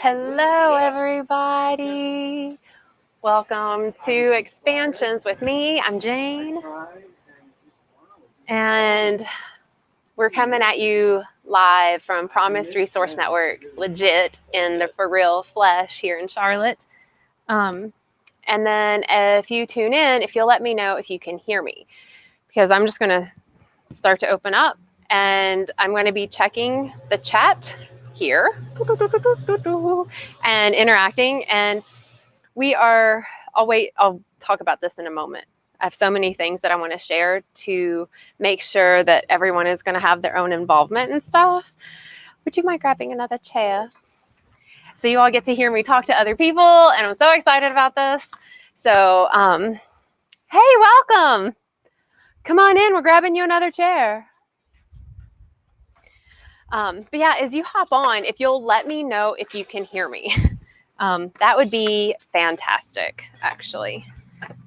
Hello, everybody. Welcome to Expansions with me. I'm Jane. And we're coming at you live from Promise Resource Network, legit in the for real flesh here in Charlotte. And then if you tune in, if you'll let me know if you can hear me, because I'm just going to start to open up and I'm going to be checking the chat here and interacting. And I'll talk about this in a moment. I have so many things that I want to share to make sure that everyone is going to have their own involvement and stuff. Would you mind grabbing another chair? So you all get to hear me talk to other people, and I'm so excited about this. So, hey, welcome. Come on in, we're grabbing you another chair. But yeah, as you hop on, if you'll let me know if you can hear me, that would be fantastic, actually,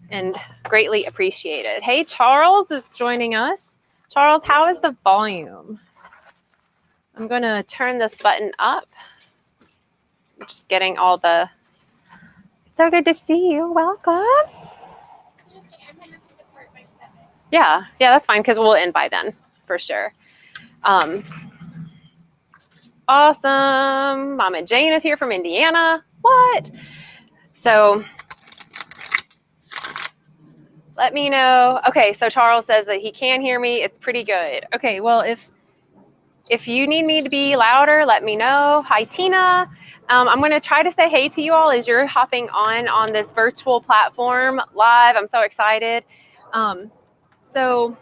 and greatly appreciated. Hey, Charles is joining us. Charles, how is the volume? I'm going to turn this button up. I'm just getting all the... It's so good to see you. Welcome. Yeah, that's fine, because we'll end by then, for sure. Awesome. Mama Jane is here from Indiana. What? So let me know. Okay, so Charles says that he can hear me. It's pretty good. Okay, well, if you need me to be louder, let me know. Hi, Tina. I'm going to try to say hey to you all as you're hopping on this virtual platform live. I'm so excited. So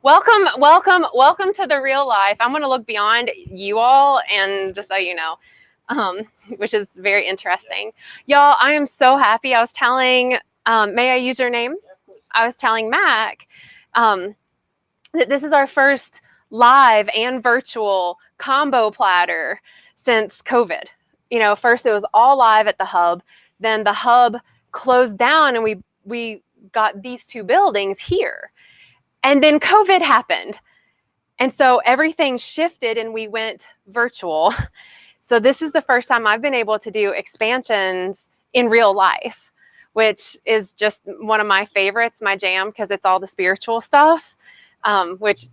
welcome to the real life. I'm going to look beyond you all, and just so you know, which is very interesting. Y'all, I am so happy. I was telling, may I use your name? I was telling Mac that this is our first live and virtual combo platter since COVID. You know, first it was all live at the hub, then the hub closed down and we got these two buildings here. And then COVID happened. And so everything shifted and we went virtual. So this is the first time I've been able to do expansions in real life, which is just one of my favorites, my jam, because it's all the spiritual stuff, which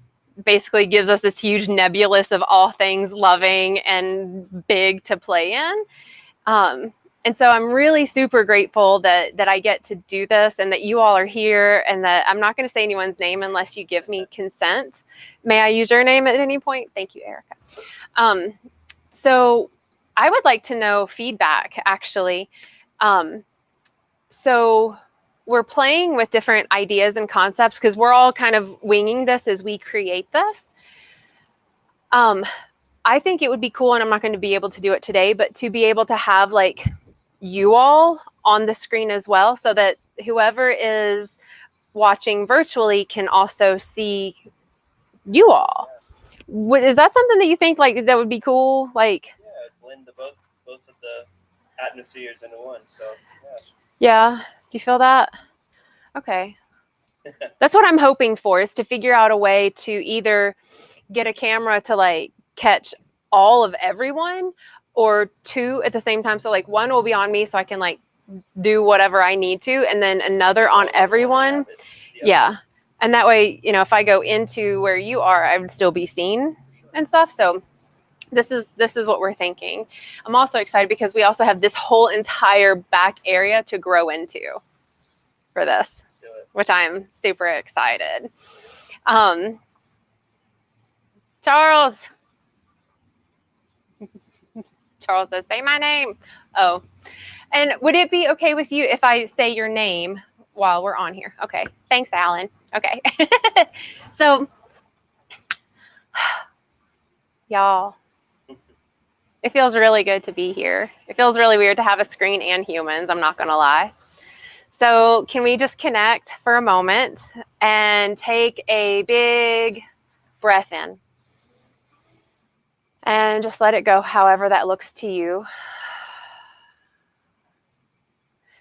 basically gives us this huge nebulous of all things loving and big to play in. And so I'm really super grateful that I get to do this and that you all are here, and that I'm not going to say anyone's name unless you give me consent. May I use your name at any point? Thank you, Erica. So I would like to know feedback, actually. So we're playing with different ideas and concepts because we're all kind of winging this as we create this. I think it would be cool, and I'm not going to be able to do it today, but to be able to have like you all on the screen as well, so that whoever is watching virtually can also see you all. Is that something that you think like that would be cool? Like, yeah, blend both of the atmospheres into one. So yeah. Do you feel that? Okay. That's what I'm hoping for, is to figure out a way to either get a camera to like catch all of everyone, or two at the same time. So like one will be on me so I can like do whatever I need to, and then another on everyone. Yeah. And that way, you know, if I go into where you are, I would still be seen and stuff. So this is what we're thinking. I'm also excited because we also have this whole entire back area to grow into for this, which I'm super excited. Charles says, say my name. Oh, and would it be okay with you if I say your name while we're on here? Okay. Thanks, Alan. Okay. So, y'all, it feels really good to be here. It feels really weird to have a screen and humans, I'm not going to lie. So can we just connect for a moment and take a big breath in? And just let it go however that looks to you.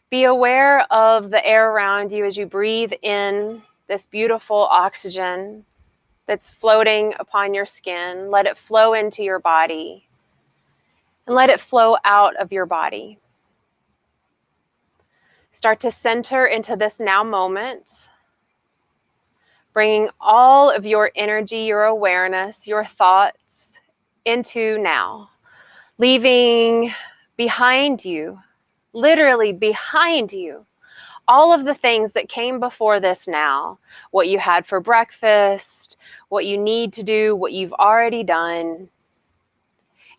Be aware of the air around you as you breathe in this beautiful oxygen that's floating upon your skin. Let it flow into your body. and let it flow out of your body. Start to center into this now moment, bringing all of your energy, your awareness, your thoughts into now, leaving behind you, literally behind you, all of the things that came before this now, what you had for breakfast, what you need to do, what you've already done,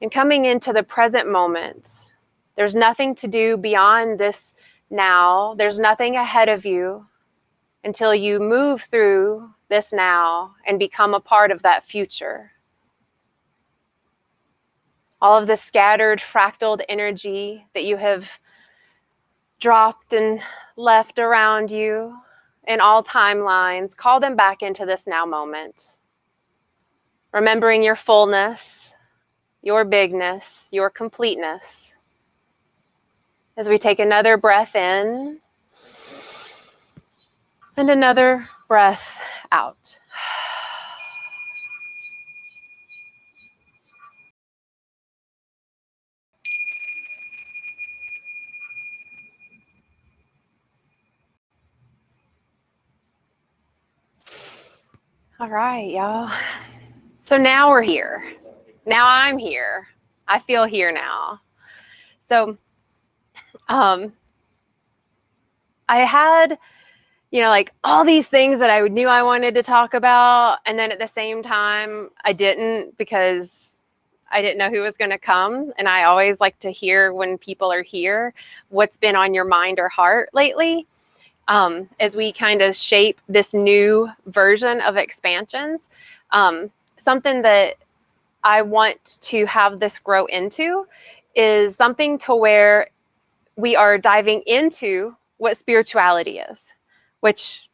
and coming into the present moment. There's nothing to do beyond this now. There's nothing ahead of you until you move through this now and become a part of that future. All of the scattered, fractaled energy that you have dropped and left around you in all timelines, call them back into this now moment. Remembering your fullness, your bigness, your completeness. As we take another breath in and another breath out. All right, y'all. So now we're here. Now I'm here. I feel here now. So I had, like all these things that I knew I wanted to talk about. And then at the same time, I didn't, because I didn't know who was going to come. And I always like to hear when people are here, what's been on your mind or heart lately, as we kind of shape this new version of expansions. Something that I want to have this grow into is something to where we are diving into what spirituality is, which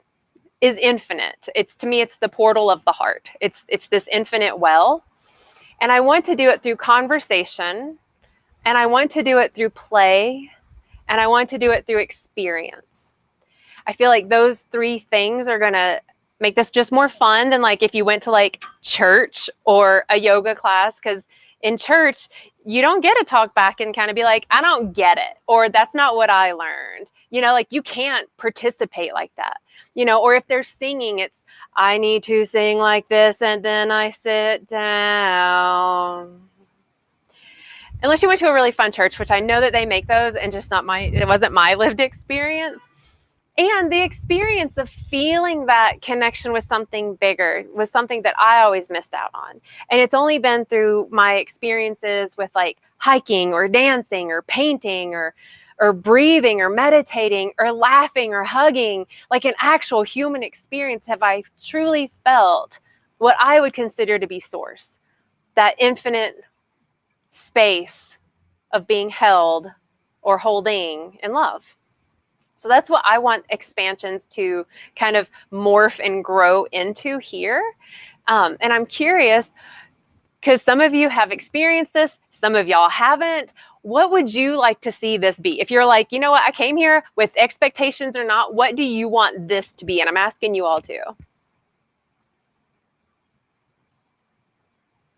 is infinite. To me, it's the portal of the heart. It's this infinite well. And I want to do it through conversation, and I want to do it through play, and I want to do it through experience. I feel like those three things are going to make this just more fun than like if you went to like church or a yoga class, because in church, you don't get to talk back and kind of be like, I don't get it, or that's not what I learned. Like you can't participate like that, or if they're singing, it's, I need to sing like this and then I sit down. Unless you went to a really fun church, which I know that they make those, and just it wasn't my lived experience. And the experience of feeling that connection with something bigger was something that I always missed out on. And it's only been through my experiences with like hiking or dancing or painting or breathing or meditating or laughing or hugging, like an actual human experience, have I truly felt what I would consider to be source, that infinite space of being held or holding in love. So that's what I want expansions to kind of morph and grow into here. And I'm curious, because some of you have experienced this, some of y'all haven't. What would you like to see this be? If you're like, you know what, I came here with expectations or not, what do you want this to be? And I'm asking you all too.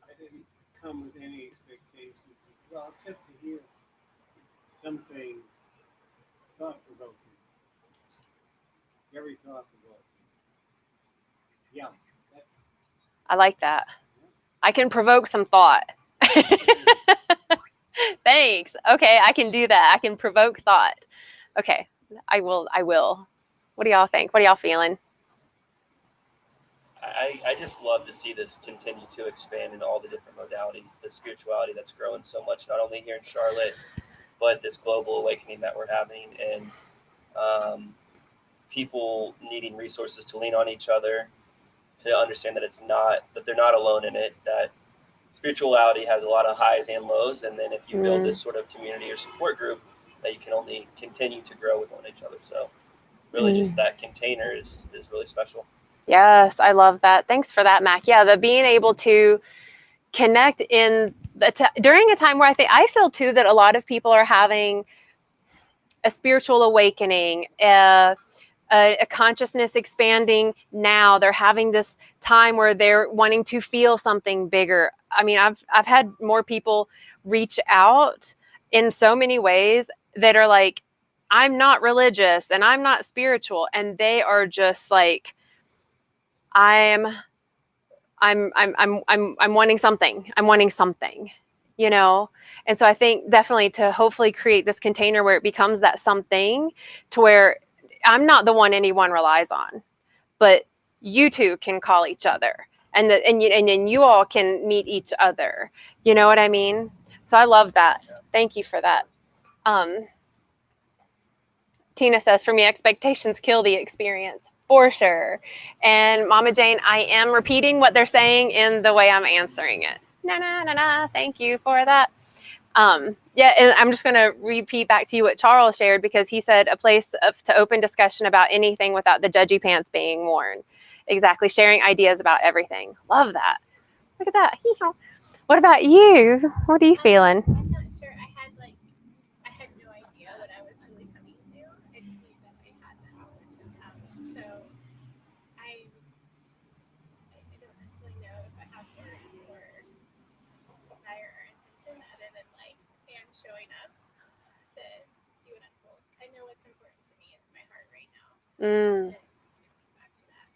I didn't come with any expectations, well, except to hear something thought-provoking. Very thought-provoking. Yeah, that's... I like that. I can provoke some thought. Thanks. Okay, I can do that. I can provoke thought. Okay, I will. What do y'all think? What are y'all feeling? I just love to see this continue to expand in all the different modalities, the spirituality that's growing so much, not only here in Charlotte, but this global awakening that we're having, and people needing resources to lean on each other, to understand that they're not alone in it, that spirituality has a lot of highs and lows. And then if you build this sort of community or support group, that you can only continue to grow with one each other. So really just that container is really special. Yes, I love that. Thanks for that, Mac. Yeah, the being able to connect in during a time where I feel too that a lot of people are having a spiritual awakening, a consciousness expanding now. They're having this time where they're wanting to feel something bigger. I mean, I've had more people reach out in so many ways that are like, I'm not religious and I'm not spiritual, and they are just like, I'm wanting something. I'm wanting something, you know? And so I think definitely to hopefully create this container where it becomes that something, to where I'm not the one anyone relies on, but you two can call each other, and then you all can meet each other. You know what I mean? So I love that. Thank you for that. Tina says, for me, expectations kill the experience. For sure. And Mama Jane, I am repeating what they're saying in the way I'm answering it. Na, na, na, na. Thank you for that. Yeah, and I'm just going to repeat back to you what Charles shared, because he said a place to open discussion about anything without the judgy pants being worn. Exactly. Sharing ideas about everything. Love that. Look at that. What about you? What are you feeling? I'm not sure. I had no idea what I was really coming to. I just knew that I had the power to come. So I don't necessarily know if I have words or desire or intention other than like, hey, I'm showing up to see what unfolds. I know what's important to me is my heart right now. And back to that.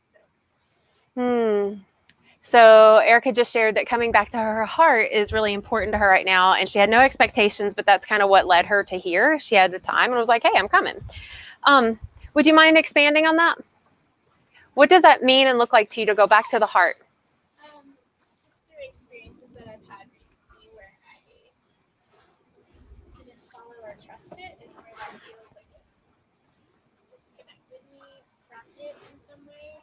So Erica just shared that coming back to her heart is really important to her right now, and she had no expectations, but that's kind of what led her to here. She had the time and was like, hey, I'm coming. Would you mind expanding on that? What does that mean and look like to you to go back to the heart? Just through experiences that I've had recently where I didn't follow or trust it, and where that feels like it's disconnected me from it in some way,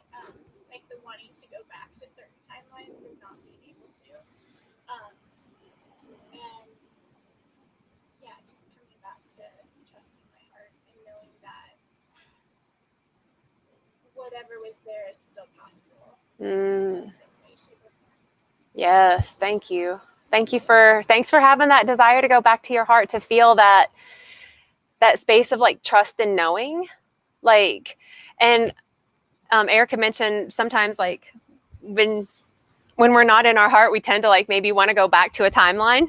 like the wanting to go back to certain timelines and not being able to. And yeah, just coming back to trusting my heart and knowing that whatever was there is still possible. Yes, thank you. Thanks for having that desire to go back to your heart, to feel that space of like trust and knowing. Like, and Erica mentioned sometimes like when we're not in our heart, we tend to like maybe want to go back to a timeline.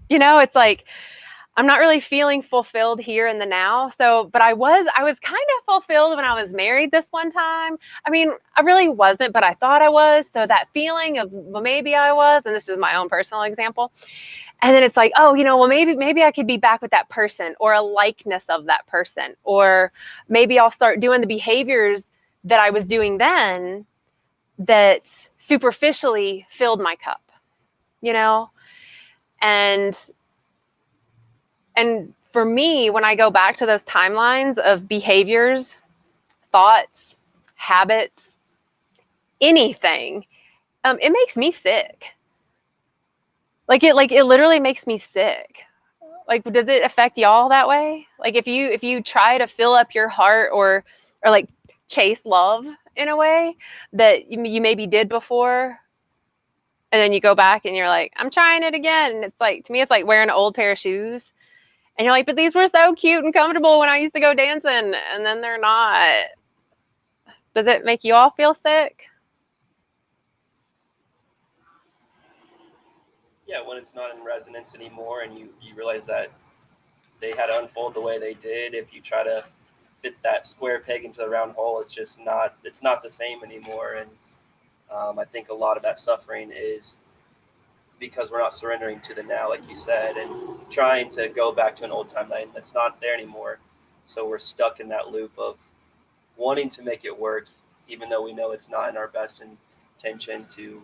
You know, it's like, I'm not really feeling fulfilled here in the now. So, but I was kind of fulfilled when I was married this one time. I mean, I really wasn't, but I thought I was. So that feeling of, well, maybe I was, and this is my own personal example. And then it's like, oh, you know, well, maybe I could be back with that person, or a likeness of that person, or maybe I'll start doing the behaviors that I was doing then that superficially filled my cup, you know? And for me, when I go back to those timelines of behaviors, thoughts, habits, anything, it makes me sick. Like it literally makes me sick. Like, does it affect y'all that way? Like if you try to fill up your heart or like chase love in a way that you maybe did before, and then you go back and you're like, I'm trying it again. And it's like, to me, it's like wearing an old pair of shoes. And you're like, but these were so cute and comfortable when I used to go dancing. And then they're not. Does it make you all feel sick? Yeah, when it's not in resonance anymore and you realize that they had to unfold the way they did. If you try to fit that square peg into the round hole, it's not the same anymore. And I think a lot of that suffering is because we're not surrendering to the now, like you said, and trying to go back to an old timeline that's not there anymore. So we're stuck in that loop of wanting to make it work, even though we know it's not in our best intention to,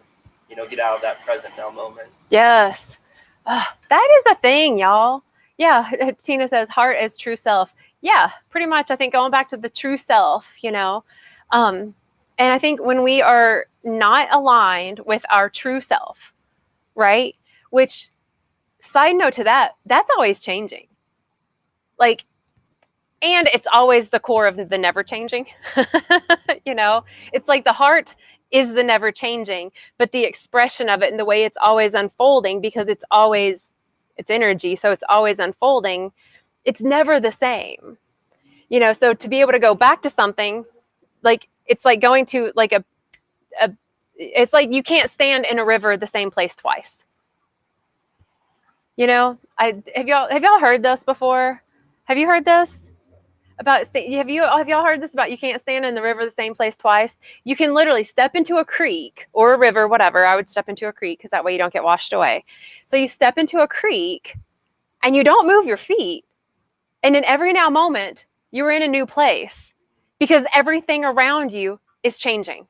get out of that present now moment. Yes. That is a thing, y'all. Yeah. Tina says heart is true self. Yeah, pretty much. I think going back to the true self, and I think when we are not aligned with our true self, right? Which, side note to that, that's always changing. Like, and it's always the core of the never changing. It's like the heart is the never changing, but the expression of it and the way it's always unfolding, because it's energy. So it's always unfolding. It's never the same, so to be able to go back to something, like, it's like going to like a it's like you can't stand in a river the same place twice. You know, have y'all heard this before? Have you heard this about? Have y'all heard this about you can't stand in the river the same place twice? You can literally step into a creek or a river, whatever. I would step into a creek because that way you don't get washed away. So you step into a creek and you don't move your feet, and in every now moment you're in a new place because everything around you is changing.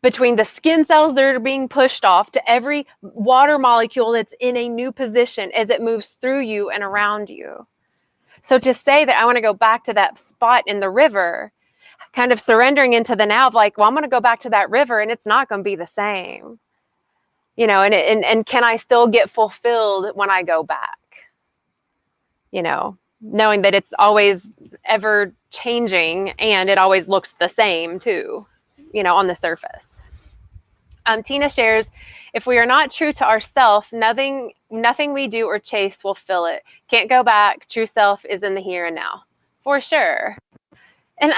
Between the skin cells that are being pushed off to every water molecule that's in a new position as it moves through you and around you. So to say that I want to go back to that spot in the river, kind of surrendering into the now of like, well, I'm going to go back to that river and it's not going to be the same. You know, and can I still get fulfilled when I go back? You know, knowing that it's always ever changing and it always looks the same too, you know, on the surface. Tina shares, if we are not true to ourselves, nothing we do or chase will fill it. Can't go back. True self is in the here and now. For sure. And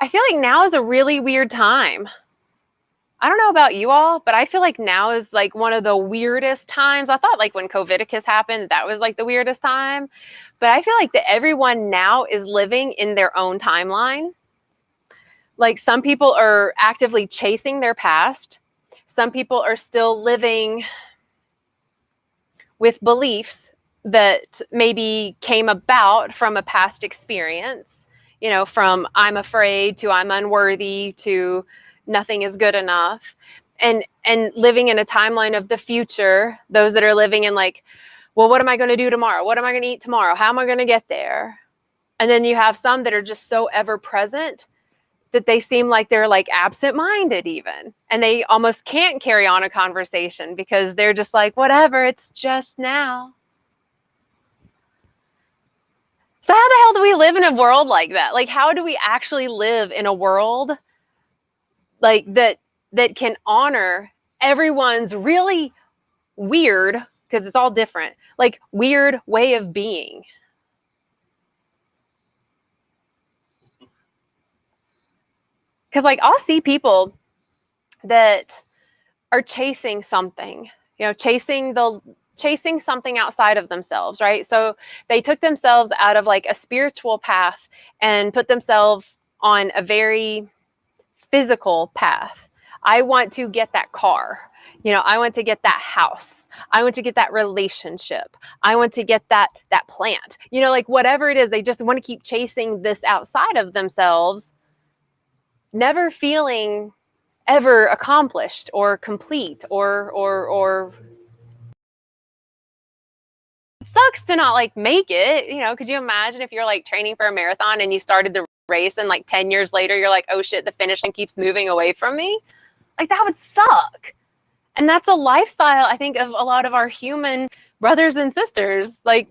I feel like now is a really weird time. I don't know about you all, but I feel like now is like one of the weirdest times. I thought like when COVIDicus happened, that was like the weirdest time. But I feel like that everyone now is living in their own timeline. Like some people are actively chasing their past. Some people are still living with beliefs that maybe came about from a past experience, you know, from I'm afraid to I'm unworthy to nothing is good enough. And living in a timeline of the future, those that are living in like, well, what am I going to do tomorrow? What am I going to eat tomorrow? How am I going to get there? And then you have some that are just so ever present that they seem like they're like absent-minded even. And they almost can't carry on a conversation because they're just like, whatever, it's just now. So how the hell do we live in a world like that? Like, how do we actually live in a world like that can honor everyone's really weird, because it's all different, like weird way of being? Because like I'll see people that are chasing something, you know, chasing something outside of themselves, right? So they took themselves out of like a spiritual path and put themselves on a very physical path. I want to get that car. You know, I want to get that house. I want to get that relationship. I want to get that plant. You know, like whatever it is, they just want to keep chasing this outside of themselves, never feeling ever accomplished or complete or it sucks to not like make it. You know, could you imagine if you're like training for a marathon and you started the race and like 10 years later you're like, oh shit, the finish line keeps moving away from me? Like that would suck. And that's a lifestyle, I think, of a lot of our human brothers and sisters, like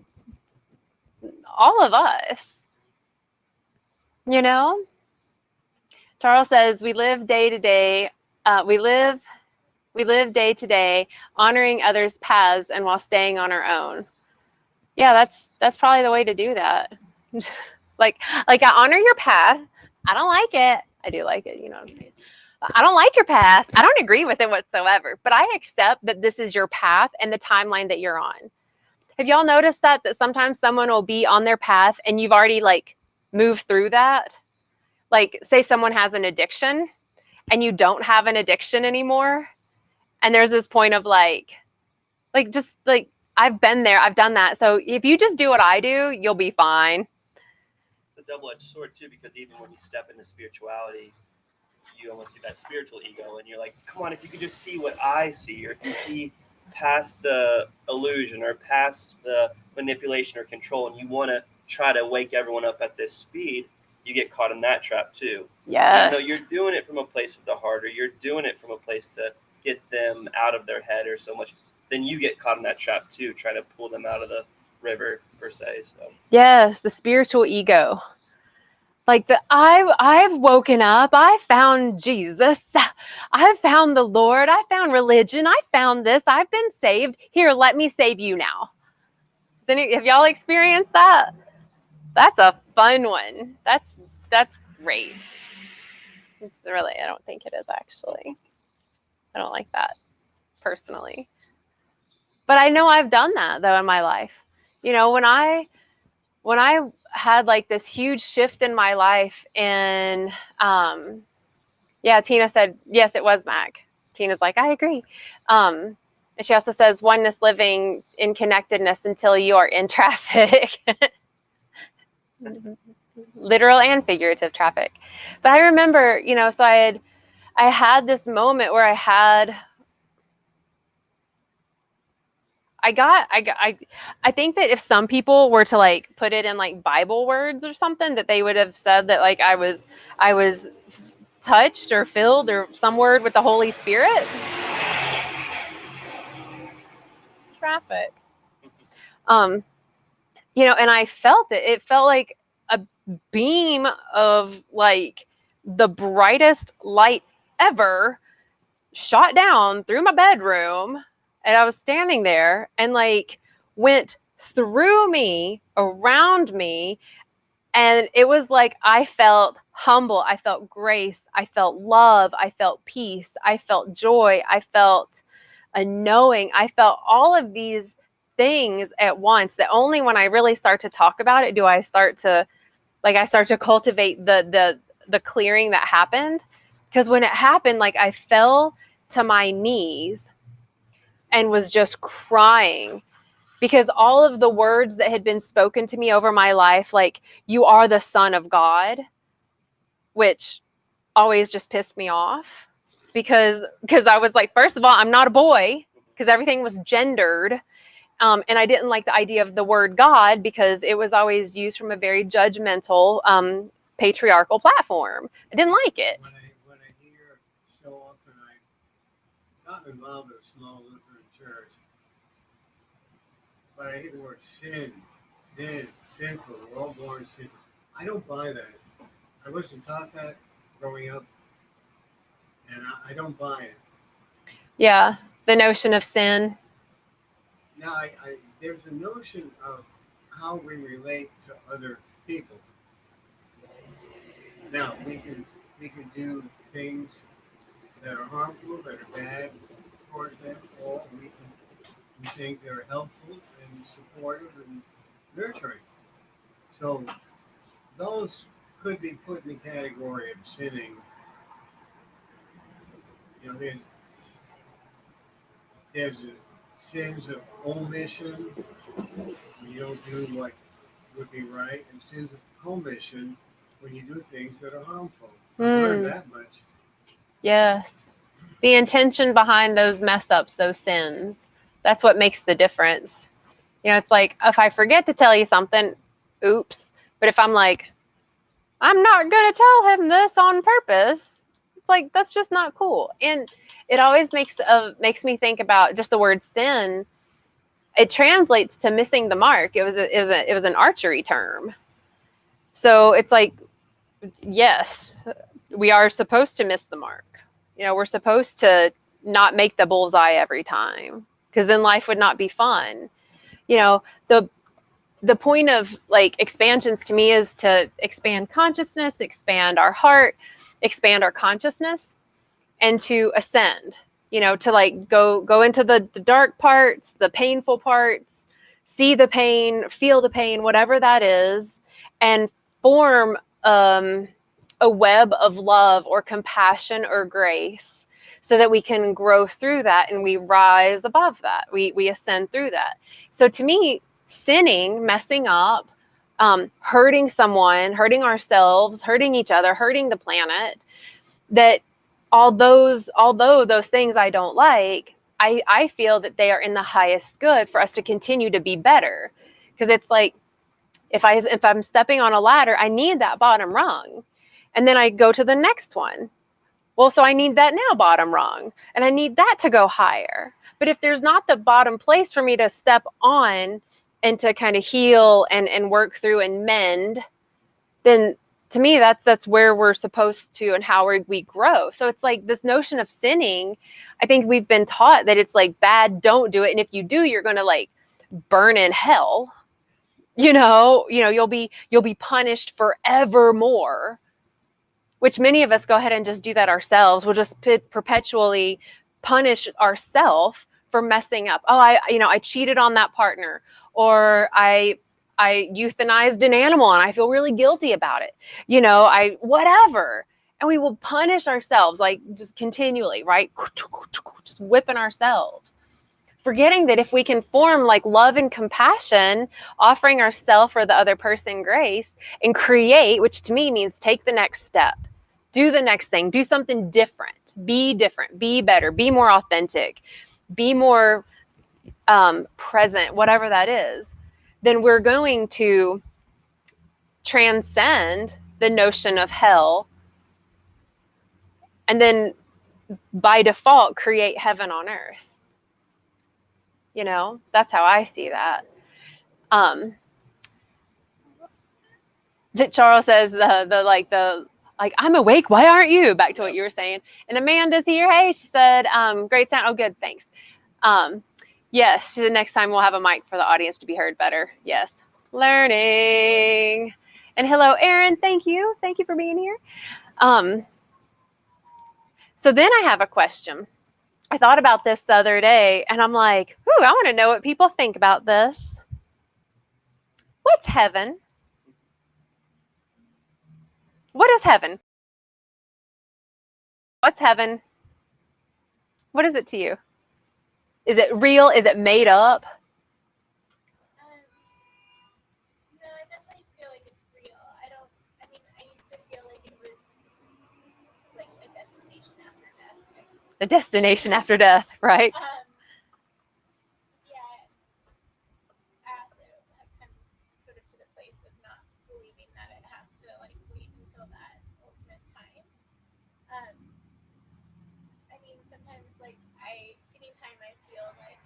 all of us. You know? Charles says, we live day to day. We live day to day, honoring others' paths and while staying on our own. Yeah, that's probably the way to do that. like I honor your path. I don't like it. I do like it, you know what I'm saying? I don't like your path. I don't agree with it whatsoever, but I accept that this is your path and the timeline that you're on. Have y'all noticed that sometimes someone will be on their path and you've already like moved through that? Like say someone has an addiction and you don't have an addiction anymore. And there's this point of like just like, I've been there, I've done that. So if you just do what I do, you'll be fine. It's a double-edged sword too, because even when you step into spirituality, you almost get that spiritual ego and you're like, come on, if you could just see what I see, or if you see past the illusion or past the manipulation or control, and you want to try to wake everyone up at this speed, you get caught in that trap too. Yes. Even though you're doing it from a place of the heart, or you're doing it from a place to get them out of their head or so much, then you get caught in that trap too, trying to pull them out of the river per se. So yes, the spiritual ego. Like I've woken up, I found Jesus, I found the Lord, I found religion, I found this, I've been saved. Here, let me save you now. Have y'all experienced that? That's a fun one. That's great. It's really, I don't think it is actually. I don't like that personally. But I know I've done that though in my life. You know, when I had like this huge shift in my life and yeah, Tina said, yes, it was Mac. Tina's like, I agree. And she also says oneness living in connectedness until you are in traffic. Literal and figurative traffic. But I remember, you know, so I had this moment where I think that if some people were to like put it in like Bible words or something, that they would have said that like I was touched or filled or some word with the Holy Spirit. Traffic. You know, and I felt it. It felt like a beam of like the brightest light ever shot down through my bedroom, and I was standing there and like went through me, around me, and it was like I felt humble, I felt grace, I felt love, I felt peace, I felt joy, I felt a knowing, I felt all of these things at once that only when I really start to talk about it do I start to cultivate the clearing that happened. Because when it happened, like I fell to my knees and was just crying because all of the words that had been spoken to me over my life, like you are the Son of God, which always just pissed me off because I was like, first of all, I'm not a boy because everything was gendered. And I didn't like the idea of the word God because it was always used from a very judgmental, patriarchal platform. I didn't like it. When I hear so often, I'm not involved in a small Lutheran church, but I hear the word sin, sinful. We're all born sinful. I don't buy that. I wasn't taught that growing up, and I don't buy it. Yeah, the notion of sin. Now, there's a notion of how we relate to other people. Now, we can do things that are harmful, that are bad towards them, or we can do things that are helpful and supportive and nurturing. So those could be put in the category of sinning. You know, there's sins of omission when you don't do what would be right, and sins of commission when you do things that are harmful. I learned that much. Yes. The intention behind those mess ups, those sins, that's what makes the difference. You know, it's like if I forget to tell you something, oops. But if I'm like, I'm not going to tell him this on purpose, it's like, that's just not cool. And it always makes me think about just the word sin. It translates to missing the mark. It was an archery term. So it's like, yes, we are supposed to miss the mark. You know, we're supposed to not make the bullseye every time because then life would not be fun. You know, the point of like expansions to me is to expand consciousness, expand our heart, expand our consciousness, and to ascend, you know, to like go into the dark parts, the painful parts, see the pain, feel the pain, whatever that is, and form a web of love or compassion or grace so that we can grow through that and we rise above that. We ascend through that. So to me, sinning, messing up, hurting someone, hurting ourselves, hurting each other, hurting the planet, that although those things I don't like, I feel that they are in the highest good for us to continue to be better. Because it's like, if I'm stepping on a ladder, I need that bottom rung. And then I go to the next one. Well, so I need that now bottom rung. And I need that to go higher. But if there's not the bottom place for me to step on and to kind of heal and work through and mend, then to me, that's where we're supposed to and how we grow. So it's like this notion of sinning. I think we've been taught that it's like bad, don't do it. And if you do, you're going to like burn in hell. You know, you'll be punished forevermore. which many of us go ahead and just do that ourselves. We'll just perpetually punish ourselves for messing up. Oh, I cheated on that partner, or I euthanized an animal and I feel really guilty about it. Whatever. And we will punish ourselves, like, just continually, right? Just whipping ourselves, forgetting that if we can form like love and compassion, offering ourselves or the other person grace, and create, which to me means take the next step, do the next thing, do something different, be better, be more authentic, be more present, whatever that is, then we're going to transcend the notion of hell, and then by default create heaven on earth. That's how I see that. That Charles says the I'm awake, why aren't you? Back to what you were saying. And Amanda's here. Hey, she said, great sound. Oh, good, thanks. Yes, she said next time we'll have a mic for the audience to be heard better. Yes, learning. And hello, Erin. Thank you for being here. So then I have a question. I thought about this the other day, and I'm like, ooh, I want to know what people think about this. What's heaven? What is heaven? What's heaven? What is it to you? Is it real? Is it made up? No, I definitely feel like it's real. I used to feel like it was like a destination after death. A destination after death, right? Yeah, I also have come sort of to the place of not believing that it has to like wait until that ultimate time. Sometimes anytime I feel like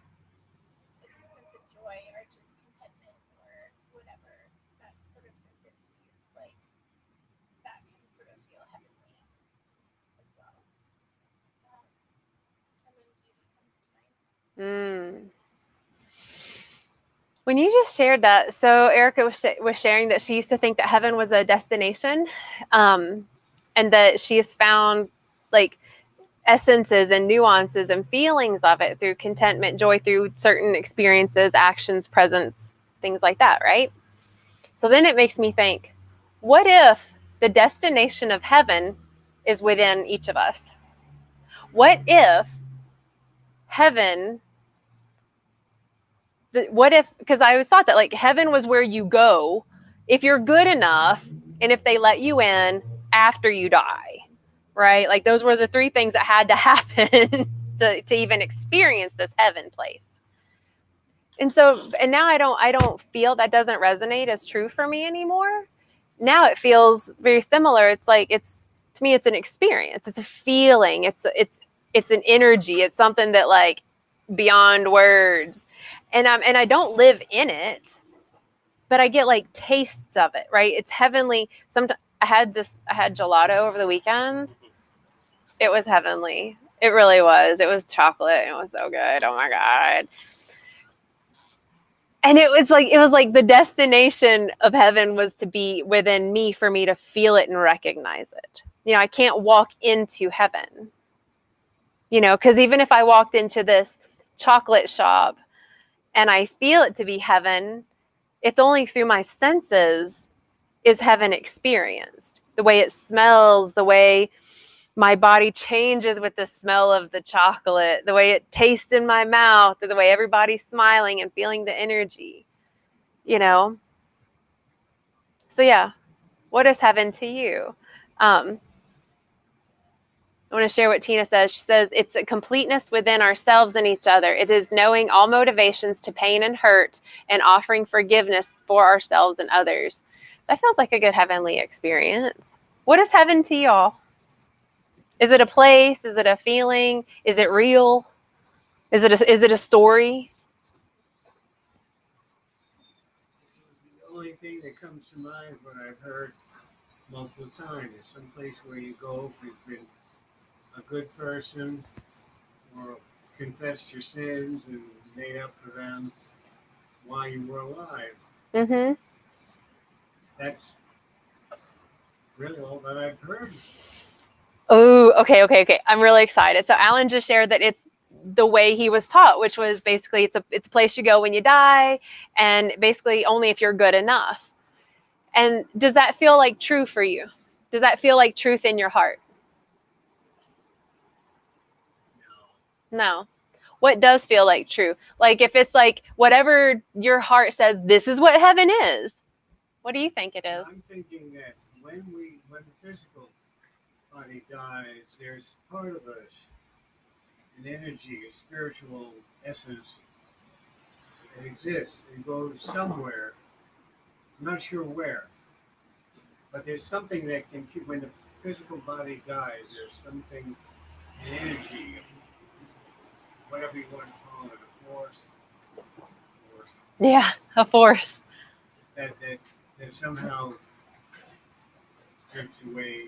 a sense of joy or just contentment or whatever, that sort of sense of ease, like that can sort of feel heavenly as well. And then beauty comes to mind. When you just shared that, so Erica was sharing that she used to think that heaven was a destination, and that she has found like essences and nuances and feelings of it through contentment, joy, through certain experiences, actions, presence, things like that, right? So then it makes me think, what if the destination of heaven is within each of us? What if heaven, because I always thought that like heaven was where you go if you're good enough and if they let you in after you die, right? Like those were the three things that had to happen to even experience this heaven place. And now I don't feel that doesn't resonate as true for me anymore. Now it feels very similar. It's like, to me, it's an experience. It's a feeling. It's an energy. It's something that like beyond words. And I don't live in it, but I get like tastes of it, right? It's heavenly. Sometimes I had gelato over the weekend. It was heavenly. It really was. It was chocolate and it was so good. Oh my God. And it was like the destination of heaven was to be within me for me to feel it and recognize it. I can't walk into heaven, because even if I walked into this chocolate shop and I feel it to be heaven, it's only through my senses is heaven experienced. The way it smells, the way my body changes with the smell of the chocolate, the way it tastes in my mouth, or the way everybody's smiling and feeling the energy, So yeah, what is heaven to you? I want to share what Tina says. She says, it's a completeness within ourselves and each other. It is knowing all motivations to pain and hurt and offering forgiveness for ourselves and others. That feels like a good heavenly experience. What is heaven to y'all? Is it a place? Is it a feeling? Is it real? Is it a story? The only thing that comes to mind is what I've heard multiple times is some place where you go if you've been a good person or confessed your sins and made up for them while you were alive. Mm-hmm. That's really all that I've heard. Oh, okay. I'm really excited. So Alan just shared that it's the way he was taught, which was basically it's a place you go when you die, and basically only if you're good enough. And does that feel like true for you? Does that feel like truth in your heart? No. What does feel like true? Like if it's like whatever your heart says, this is what heaven is. What do you think it is? I'm thinking that when the physical body dies, there's part of us, an energy, a spiritual essence that exists and goes somewhere. I'm not sure where, but there's something that can, when the physical body dies, there's something, an energy, whatever you want to call it, a force Yeah, a force. that somehow drifts away.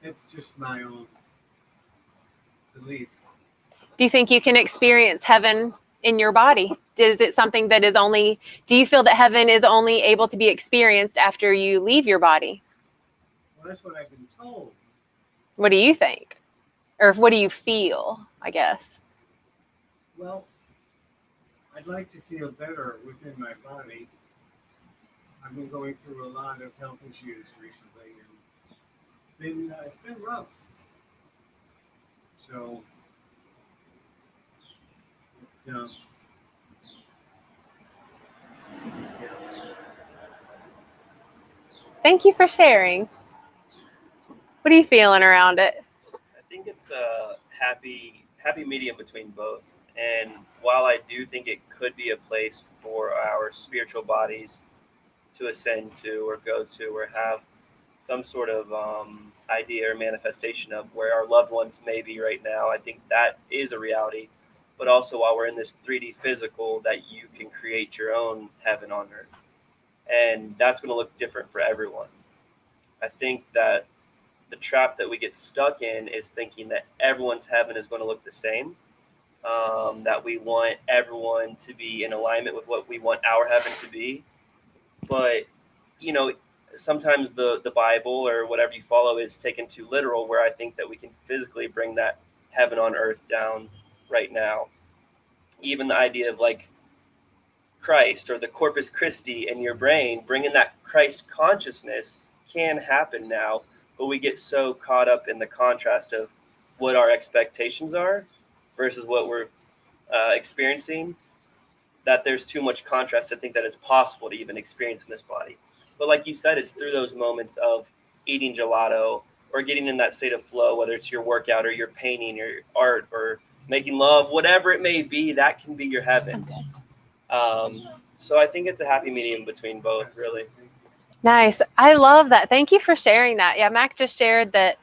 That's just my own belief. Do you think you can experience heaven in your body? Is it something that is only, do you feel that heaven is only able to be experienced after you leave your body? Well, that's what I've been told. What do you think? Or what do you feel, I guess? Well, I'd like to feel better within my body. I've been going through a lot of health issues recently, and it's been rough. So, yeah. Thank you for sharing. What are you feeling around it? I think it's a happy medium between both. And while I do think it could be a place for our spiritual bodies to ascend to or go to or have some sort of idea or manifestation of where our loved ones may be right now, I think that is a reality. But also, while we're in this 3D physical, that you can create your own heaven on earth. And that's going to look different for everyone. I think that the trap that we get stuck in is thinking that everyone's heaven is going to look the same. That we want everyone to be in alignment with what we want our heaven to be. But, sometimes the Bible or whatever you follow is taken too literal, where I think that we can physically bring that heaven on earth down right now. Even the idea of like Christ or the Corpus Christi in your brain, bringing that Christ consciousness can happen now, but we get so caught up in the contrast of what our expectations are versus what we're experiencing, that there's too much contrast to think that it's possible to even experience in this body. But like you said, it's through those moments of eating gelato or getting in that state of flow, whether it's your workout or your painting or your art or making love, whatever it may be, that can be your heaven. So I think it's a happy medium between both, really. Nice. I love that. Thank you for sharing that. Yeah, Mac just shared that,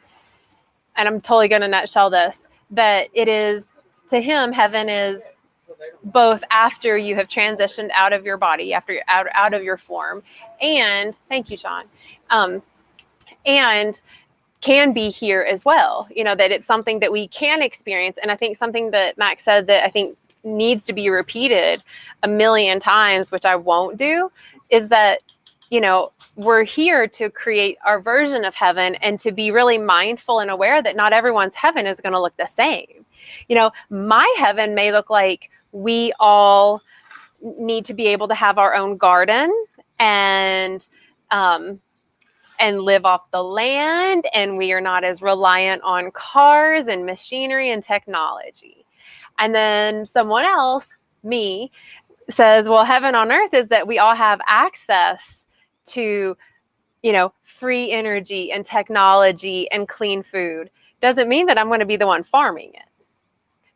and I'm totally going to nutshell this, that it is, to him, heaven is both after you have transitioned out of your body, after you're out of your form, and thank you, Sean, and can be here as well. That it's something that we can experience. And I think something that Max said that I think needs to be repeated a million times, which I won't do, is that, we're here to create our version of heaven and to be really mindful and aware that not everyone's heaven is going to look the same. My heaven may look like we all need to be able to have our own garden and live off the land, and we are not as reliant on cars and machinery and technology. And then someone else, me, says, well, heaven on earth is that we all have access to, free energy and technology and clean food. Doesn't mean that I'm going to be the one farming it.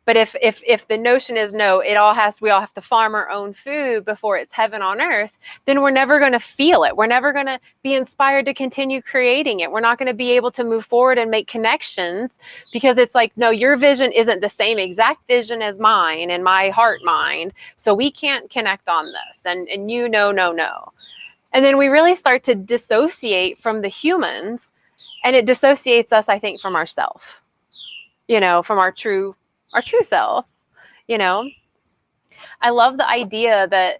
But if the notion is no, we all have to farm our own food before it's heaven on earth, then we're never going to feel it. We're never going to be inspired to continue creating it. We're not going to be able to move forward and make connections, because it's like, no, your vision isn't the same exact vision as mine and my heart mind. So we can't connect on this. And no. And then we really start to dissociate from the humans, and it dissociates us, I think, from ourselves, from our true self. I love the idea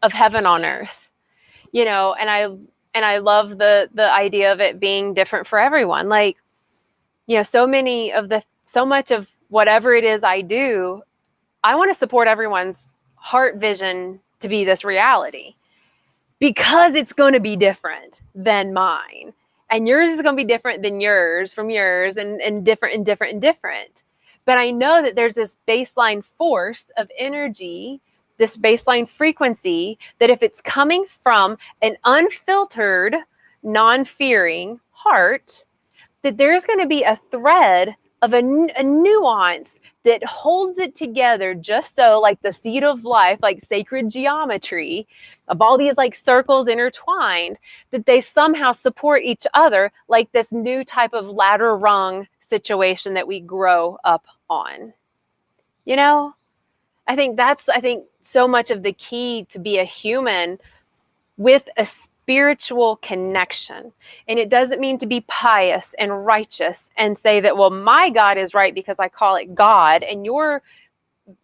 of heaven on earth, and And I love the idea of it being different for everyone. Like, you know, so much of whatever it is I do, I want to support everyone's heart vision to be this reality, because it's going to be different than mine. And yours is going to be different than yours from yours, and different and different and different. But I know that there's this baseline force of energy, this baseline frequency, that if it's coming from an unfiltered, non-fearing heart, that there's going to be a thread of a nuance that holds it together, just so, like the seed of life, like sacred geometry of all these like circles intertwined, that they somehow support each other, like this new type of ladder rung situation that we grow up on. You know, I think so much of the key to be a human with a spiritual connection. And it doesn't mean to be pious and righteous and say that, well, my God is right because I call it God, and your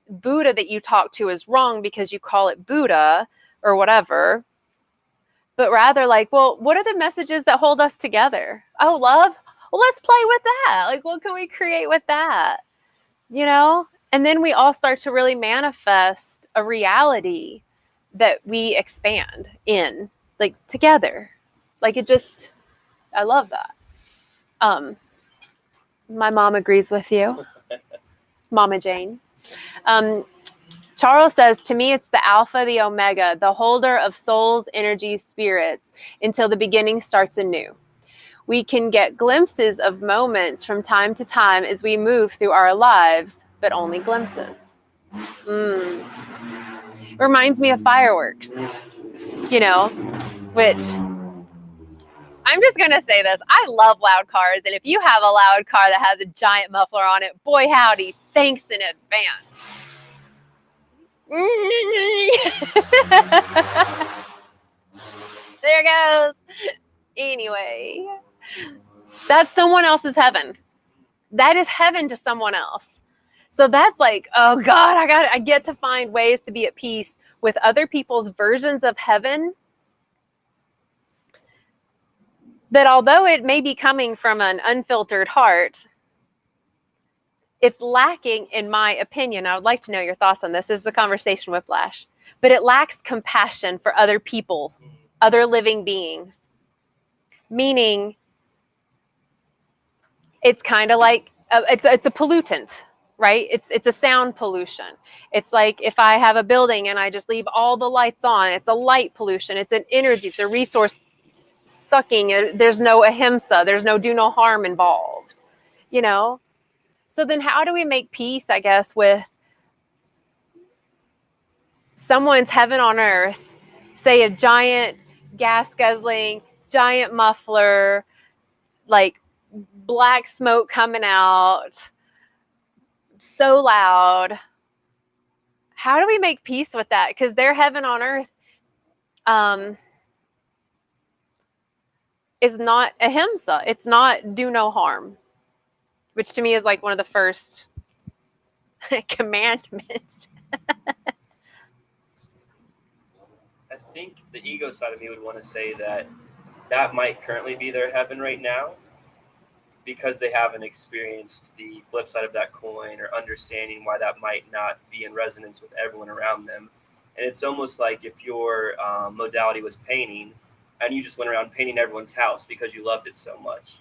Buddha that you talk to is wrong because you call it Buddha or whatever. But rather, like, well, what are the messages that hold us together? Oh, love? Well, let's play with that. Like, what can we create with that? You know? And then we all start to really manifest a reality that we expand in, like, together. Like, I love that. My mom agrees with you. Mama Jane. Charles says, to me, it's the alpha, the omega, the holder of souls, energies, spirits, until the beginning starts anew. We can get glimpses of moments from time to time as we move through our lives, but only glimpses. It reminds me of fireworks, you know, which, I'm just going to say this. I love loud cars. And if you have a loud car that has a giant muffler on it, boy, howdy, thanks in advance. There goes. Anyway, that's someone else's heaven. That is heaven to someone else. So that's like, oh God, I get to find ways to be at peace with other people's versions of heaven, that although it may be coming from an unfiltered heart, it's lacking, in my opinion. I would like to know your thoughts on this. This is a conversation whiplash. But it lacks compassion for other people, other living beings. Meaning, it's kind of like, it's a pollutant, right? It's a sound pollution. It's like if I have a building and I just leave all the lights on, it's a light pollution. It's an energy, it's a resource sucking. There's no ahimsa, there's no do no harm involved, you know? So then how do we make peace, I guess, with someone's heaven on earth, say a giant gas guzzling, giant muffler, like black smoke coming out, so loud. How do we make peace with that? Because their heaven on earth is not ahimsa. It's not do no harm, which to me is like one of the first commandments. I think the ego side of me would want to say that might currently be their heaven right now, because they haven't experienced the flip side of that coin, or understanding why that might not be in resonance with everyone around them. And it's almost like if your modality was painting, and you just went around painting everyone's house because you loved it so much.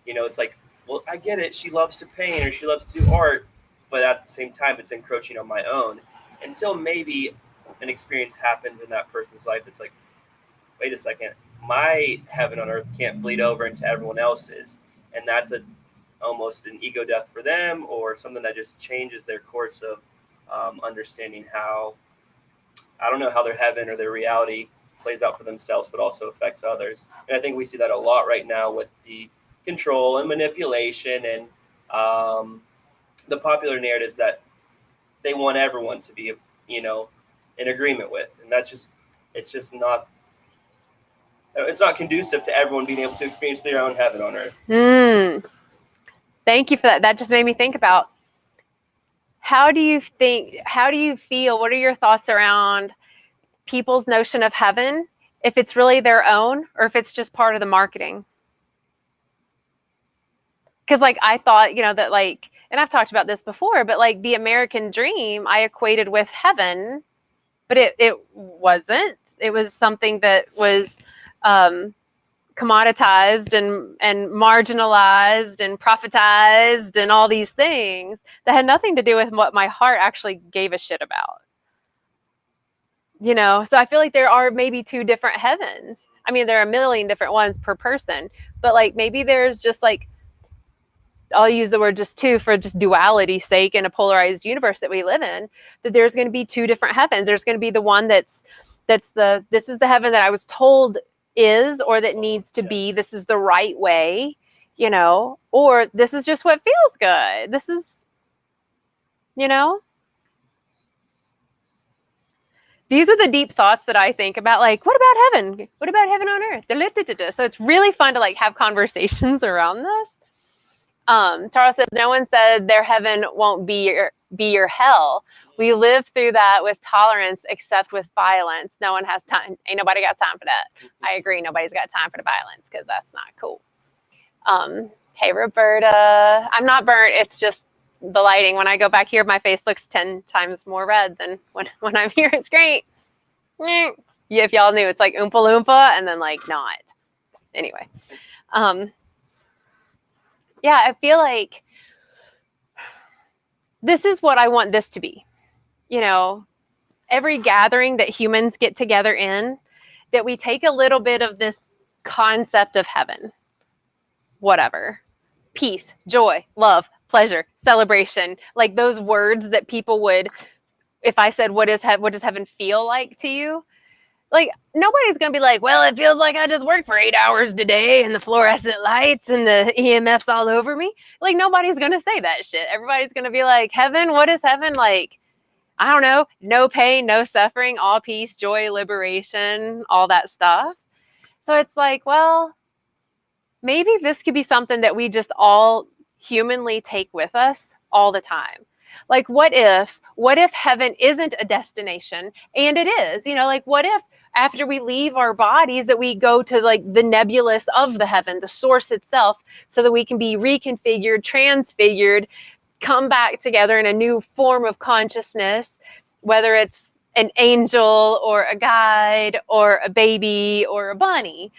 You know, it's like, well, I get it. She loves to paint or she loves to do art, but at the same time, it's encroaching on my own. Until maybe an experience happens in that person's life that's like, wait a second, my heaven on earth can't bleed over into everyone else's. And that's almost an ego death for them, or something that just changes their course of understanding how, I don't know, how their heaven or their reality plays out for themselves, but also affects others. And I think we see that a lot right now with the control and manipulation and the popular narratives that they want everyone to be, you know, in agreement with. And that's just, it's not conducive to everyone being able to experience their own heaven on earth. Thank you for that. That just made me think about, how do you feel, what are your thoughts around people's notion of heaven if it's really their own or if it's just part of the marketing. Because like I thought, that like, and I've talked about this before, but like the American dream I equated with heaven, but it wasn't. It was something that was commoditized and marginalized and prophetized and all these things that had nothing to do with what my heart actually gave a shit about. So I feel like there are maybe two different heavens. I mean, there are a million different ones per person, but like maybe there's just like, I'll use the word just two for just duality's sake in a polarized universe that we live in, that there's going to be two different heavens. There's going to be the one this is the heaven that I was told is, or that needs to be, this is the right way, or this is just what feels good. This is, these are the deep thoughts that I think about, like, what about heaven? What about heaven on earth? So it's really fun to like have conversations around this. Charles says, no one said their heaven won't be your hell. We live through that with tolerance, except with violence. No one has time. Ain't nobody got time for that. I agree. Nobody's got time for the violence because that's not cool. Hey, Roberta. I'm not burnt. It's just the lighting. When I go back here, my face looks 10 times more red than when I'm here. It's great. Yeah, if y'all knew, it's like Oompa Loompa and then like not. Anyway. Yeah, I feel like this is what I want this to be. Every gathering that humans get together in, that we take a little bit of this concept of heaven, whatever, peace, joy, love, pleasure, celebration, like those words that people would, if I said, what does heaven feel like to you? Like, nobody's going to be like, well, it feels like I just worked for 8 hours today and the fluorescent lights and the EMFs all over me. Like, nobody's going to say that shit. Everybody's going to be like, heaven, what is heaven like? I don't know. No pain, no suffering, all peace, joy, liberation, all that stuff. So it's like, well, maybe this could be something that we just all humanly take with us all the time. Like, what if heaven isn't a destination and it is, like, what if after we leave our bodies that we go to like the nebulous of the heaven, the source itself, so that we can be reconfigured, transfigured, come back together in a new form of consciousness, whether it's an angel or a guide or a baby or a bunny,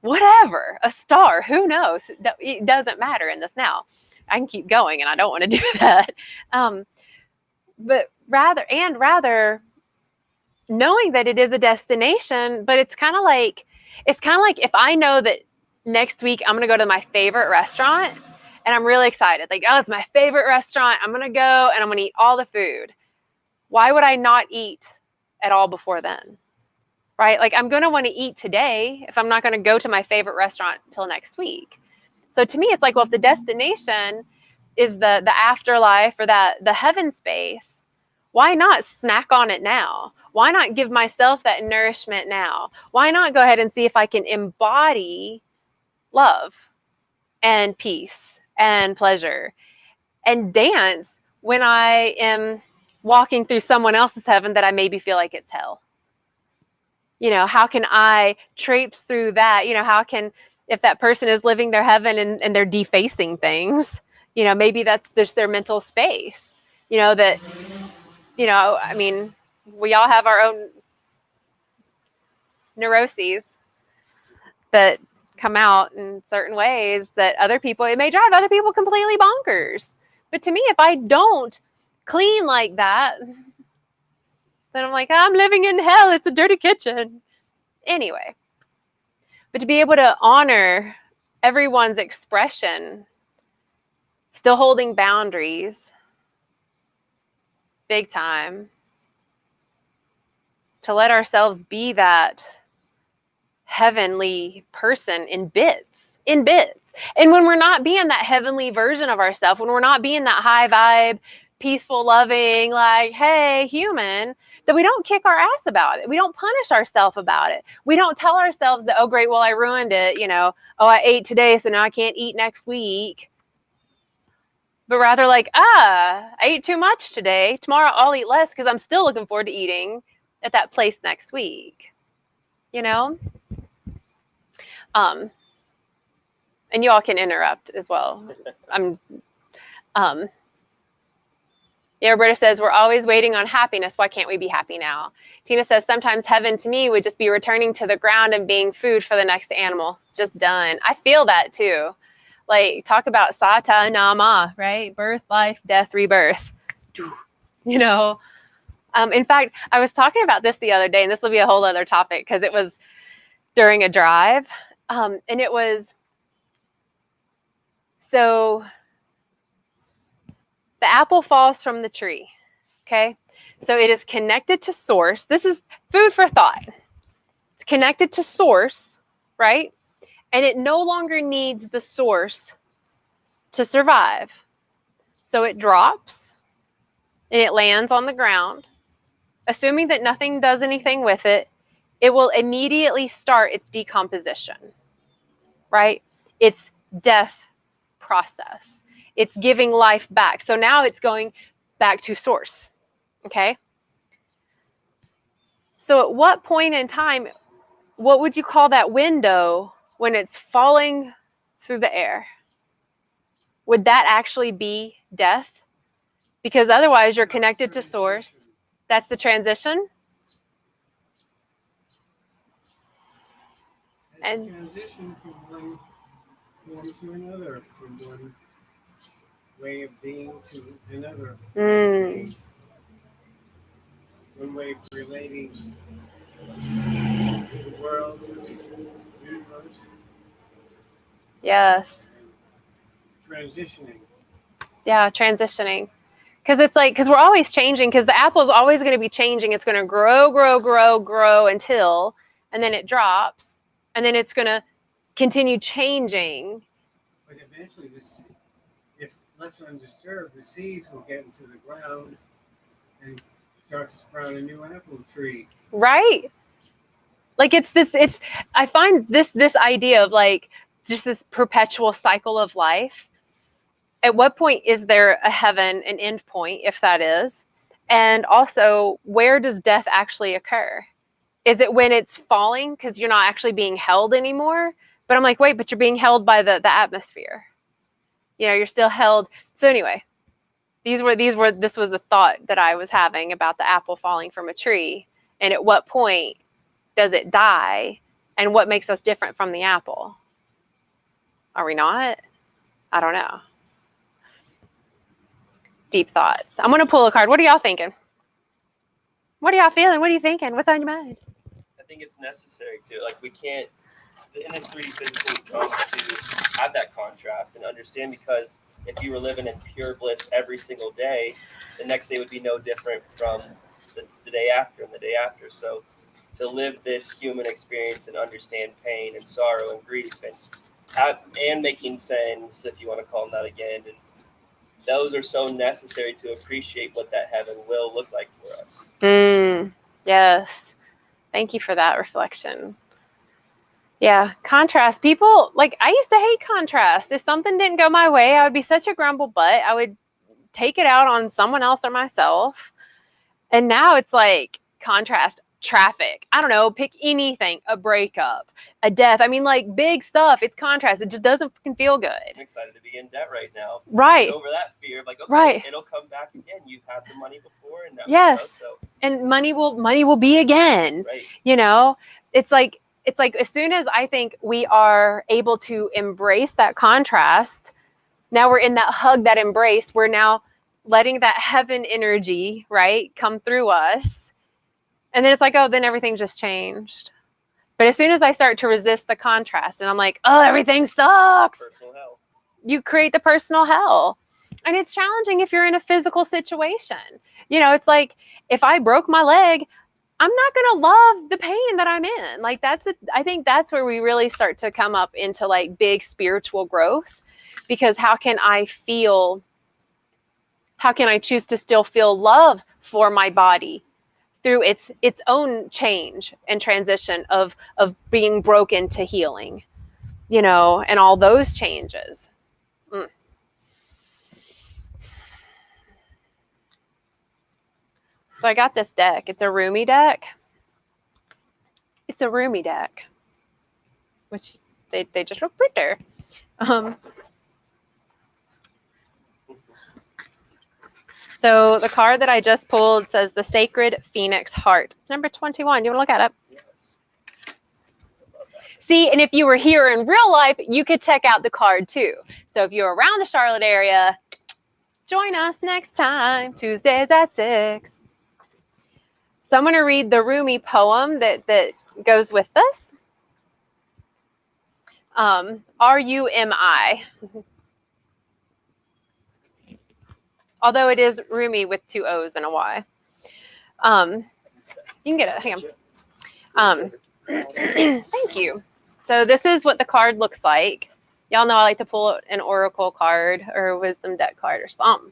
whatever, a star, who knows? It doesn't matter in this now. I can keep going and I don't want to do that. But rather knowing that it is a destination, but it's kind of like if I know that next week I'm going to go to my favorite restaurant and I'm really excited. Like, oh, it's my favorite restaurant. I'm going to go and I'm going to eat all the food. Why would I not eat at all before then? Right? Like, I'm going to want to eat today if I'm not going to go to my favorite restaurant till next week. So to me, it's like, well, if the destination is the afterlife or the heaven space, why not snack on it now? Why not give myself that nourishment now? Why not go ahead and see if I can embody love and peace and pleasure and dance when I am walking through someone else's heaven that I maybe feel like it's hell? How can I traipse through that? If that person is living their heaven and they're defacing things, maybe that's just their mental space, I mean, we all have our own neuroses that come out in certain ways that it may drive other people completely bonkers. But to me, if I don't clean like that, then I'm like, I'm living in hell. It's a dirty kitchen. Anyway, but to be able to honor everyone's expression, still holding boundaries, big time, to let ourselves be that heavenly person in bits. And when we're not being that heavenly version of ourselves, when we're not being that high vibe, peaceful, loving, like, hey, human, that we don't kick our ass about it. We don't punish ourselves about it. We don't tell ourselves that, oh, great, well, I ruined it. Oh, I ate today, so now I can't eat next week. But rather like, I ate too much today. Tomorrow I'll eat less because I'm still looking forward to eating at that place next week. you know? And you all can interrupt as well. Yeah, Roberta says, we're always waiting on happiness. Why can't we be happy now? Tina says, sometimes heaven to me would just be returning to the ground and being food for the next animal. Just done. I feel that too. Like, talk about Sata Nama, right? Birth, life, death, rebirth. You know? In fact, I was talking about this the other day, and this will be a whole other topic because it was during a drive. And it was, so the apple falls from the tree. Okay, so it is connected to source. This is food for thought. It's connected to source, right? And it no longer needs the source to survive. So it drops and it lands on the ground. Assuming that nothing does anything with it, it will immediately start its decomposition, right? Its death process. It's giving life back. So now it's going back to source. Okay. So at what point in time, what would you call that window when it's falling through the air? Would that actually be death? Because otherwise you're connected to source. That's the transition. And transition from one form to another, from one way of being to another. One way of relating to the world, to the universe. Yes. Transitioning. Yeah, transitioning. Because we're always changing, because the apple is always going to be changing. It's going to grow until, and then it drops, and then it's going to continue changing. But eventually if left undisturbed, the seeds will get into the ground and start to sprout a new apple tree. Right. Like I find this idea of like just this perpetual cycle of life. At what point is there a heaven, an end point, if that is? And also, where does death actually occur? Is it when it's falling because you're not actually being held anymore? But I'm like, wait, but you're being held by the atmosphere. You know, you're still held. So anyway, this was the thought that I was having about the apple falling from a tree. And at what point does it die? And what makes us different from the apple? Are we not? I don't know. Deep thoughts. I'm going to pull a card. What are y'all thinking? What are y'all feeling? What are you thinking? What's on your mind? I think it's necessary to, like, we can't, in this 3D physical, we come to have that contrast and understand, because if you were living in pure bliss every single day, the next day would be no different from the day after and the day after. So to live this human experience and understand pain and sorrow and grief and making sense, if you want to call them that again, and those are so necessary to appreciate what that heaven will look like for us. Yes. Thank you for that reflection. Yeah, contrast. People, like, I used to hate contrast. If something didn't go my way, I would be such a grumble butt. I would take it out on someone else or myself. And now it's like contrast, traffic. I don't know, pick anything, a breakup, a death. I mean, like, big stuff. It's contrast. It just doesn't fucking feel good. I'm excited to be in debt right now. Right. Get over that fear of, like, okay, right. It'll come back again. You've had the money before, and now, yes. You know, so. And money will be again. Right. You know, it's like as soon as I think we are able to embrace that contrast, now we're in that hug, that embrace, we're now letting that heaven energy, right, come through us. And then it's like, oh, then everything just changed. But as soon as I start to resist the contrast and I'm like, oh, everything sucks. Personal hell. You create the personal hell. And it's challenging if you're in a physical situation. You know, it's like, if I broke my leg, I'm not going to love the pain that I'm in. Like, I think that's where we really start to come up into like big spiritual growth, because how can I choose to still feel love for my body through its own change and transition of being broken to healing, you know, and all those changes. So I got this deck. It's a roomy deck. It's a roomy deck, which they just look prettier. So the card that I just pulled says the Sacred Phoenix Heart. It's number 21. You want to look at it? Yes. See, and if you were here in real life, you could check out the card too. So if you're around the Charlotte area, join us next time, Tuesdays at 6. So I'm going to read the roomy poem that goes with this. R-U-M-I. Although it is roomy with 2 O's and a Y. You can get it. Hang on. Thank you. So this is what the card looks like. Y'all know I like to pull an oracle card or a wisdom deck card or something.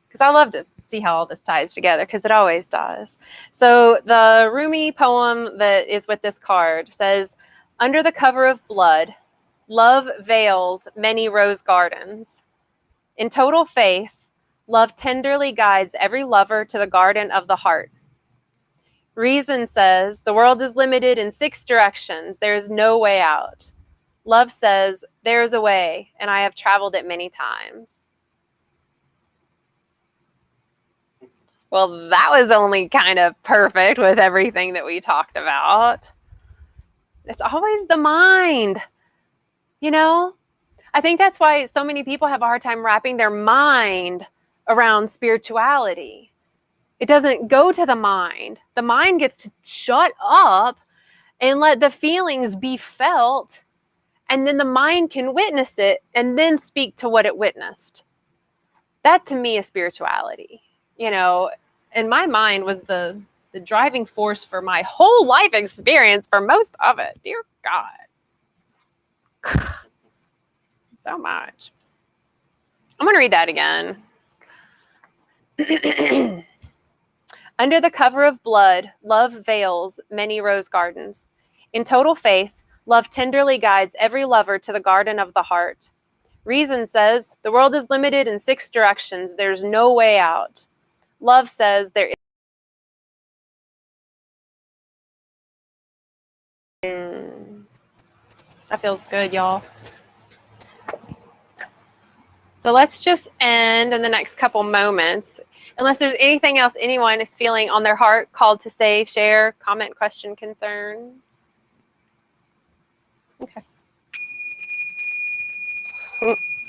Because I love to see how all this ties together, because it always does. So the roomy poem that is with this card says, under the cover of blood, love veils many rose gardens. In total faith, love tenderly guides every lover to the garden of the heart. Reason says the world is limited in 6 directions. There is no way out. Love says there is a way, and I have traveled it many times. Well, that was only kind of perfect with everything that we talked about. It's always the mind, you know? I think that's why so many people have a hard time wrapping their mind around spirituality. It doesn't go to the mind. The mind gets to shut up and let the feelings be felt, and then the mind can witness it and then speak to what it witnessed. That to me is spirituality, you know? And my mind was the driving force for my whole life experience for most of it. Dear God. So much. I'm going to read that again. Under the cover of blood, love veils many rose gardens. In total faith, love tenderly guides every lover to the garden of the heart. Reason says the world is limited in 6 directions. There's no way out. Love says there is. That feels good, y'all. So let's just end in the next couple moments. Unless there's anything else anyone is feeling on their heart, called to say, share, comment, question, concern. Okay.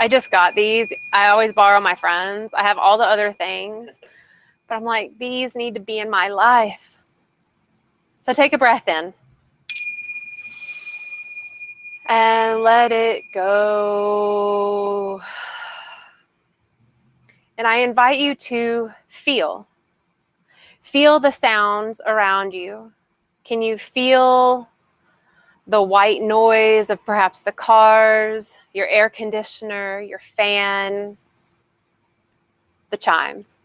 I just got these. I always borrow my friends. I have all the other things. But I'm like, these need to be in my life. So take a breath in. And let it go. And I invite you to feel. Feel the sounds around you. Can you feel the white noise of perhaps the cars, your air conditioner, your fan, the chimes?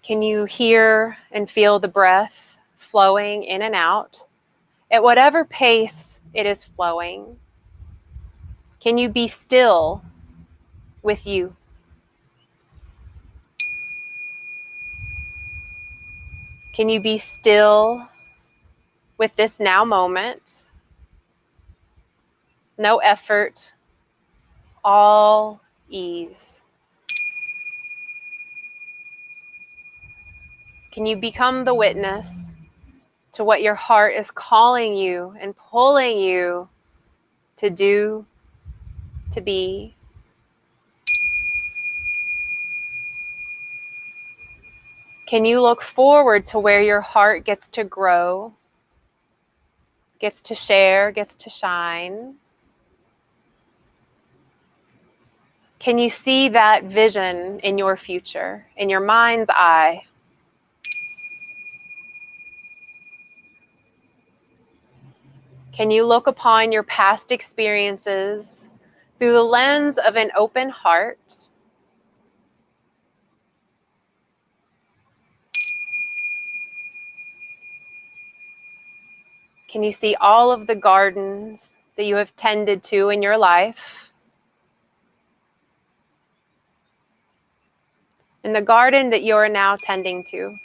Can you hear and feel the breath flowing in and out at whatever pace it is flowing? Can you be still with you? Can you be still with this now moment? No effort, all ease. Can you become the witness to what your heart is calling you and pulling you to do, to be? Can you look forward to where your heart gets to grow, gets to share, gets to shine? Can you see that vision in your future, in your mind's eye? Can you look upon your past experiences through the lens of an open heart? Can you see all of the gardens that you have tended to in your life? in the garden that you are now tending to.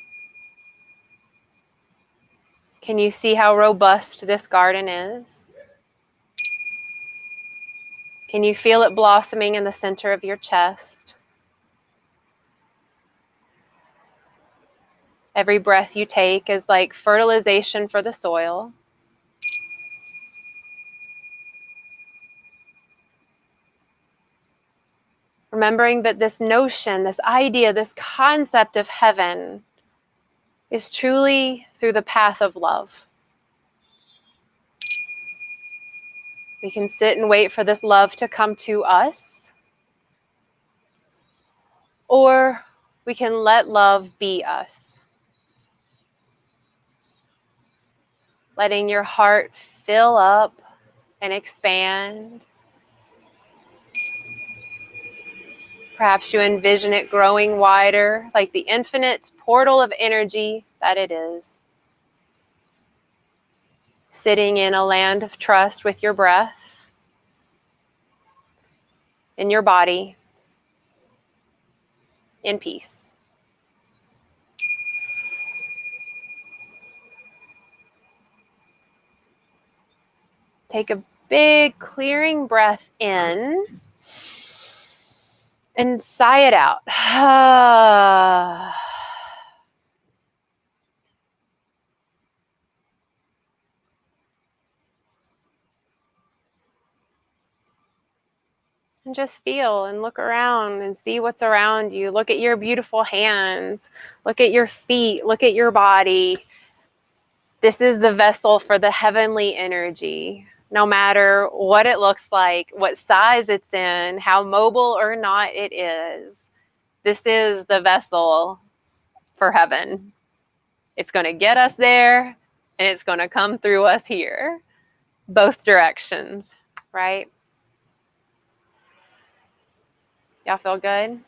Can you see how robust this garden is? Can you feel it blossoming in the center of your chest? Every breath you take is like fertilization for the soil. Remembering that this notion, this idea, this concept of heaven is truly through the path of love. We can sit and wait for this love to come to us, or we can let love be us. Letting your heart fill up and expand. Perhaps you envision it growing wider, like the infinite portal of energy that it is. Sitting in a land of trust with your breath, in your body, in peace. Take a big clearing breath in and sigh it out. And just feel and look around and see what's around you. Look at your beautiful hands. Look at your feet. Look at your body. This is the vessel for the heavenly energy. No matter what it looks like, what size it's in, how mobile or not it is, this is the vessel for heaven. It's going to get us there, and it's going to come through us here. Both directions, right? Y'all feel good?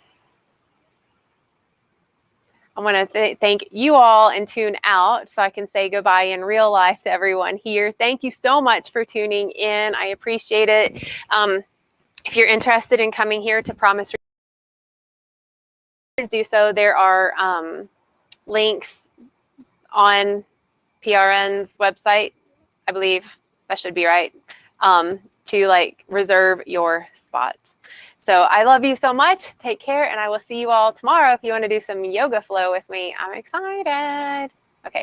I want to thank you all and tune out so I can say goodbye in real life to everyone here. Thank you so much for tuning in. I appreciate it. If you're interested in coming here to Promise, please do so. There are links on PRN's website, I believe that should be right, to like reserve your spot. So I love you so much. Take care, and I will see you all tomorrow if you want to do some yoga flow with me. I'm excited.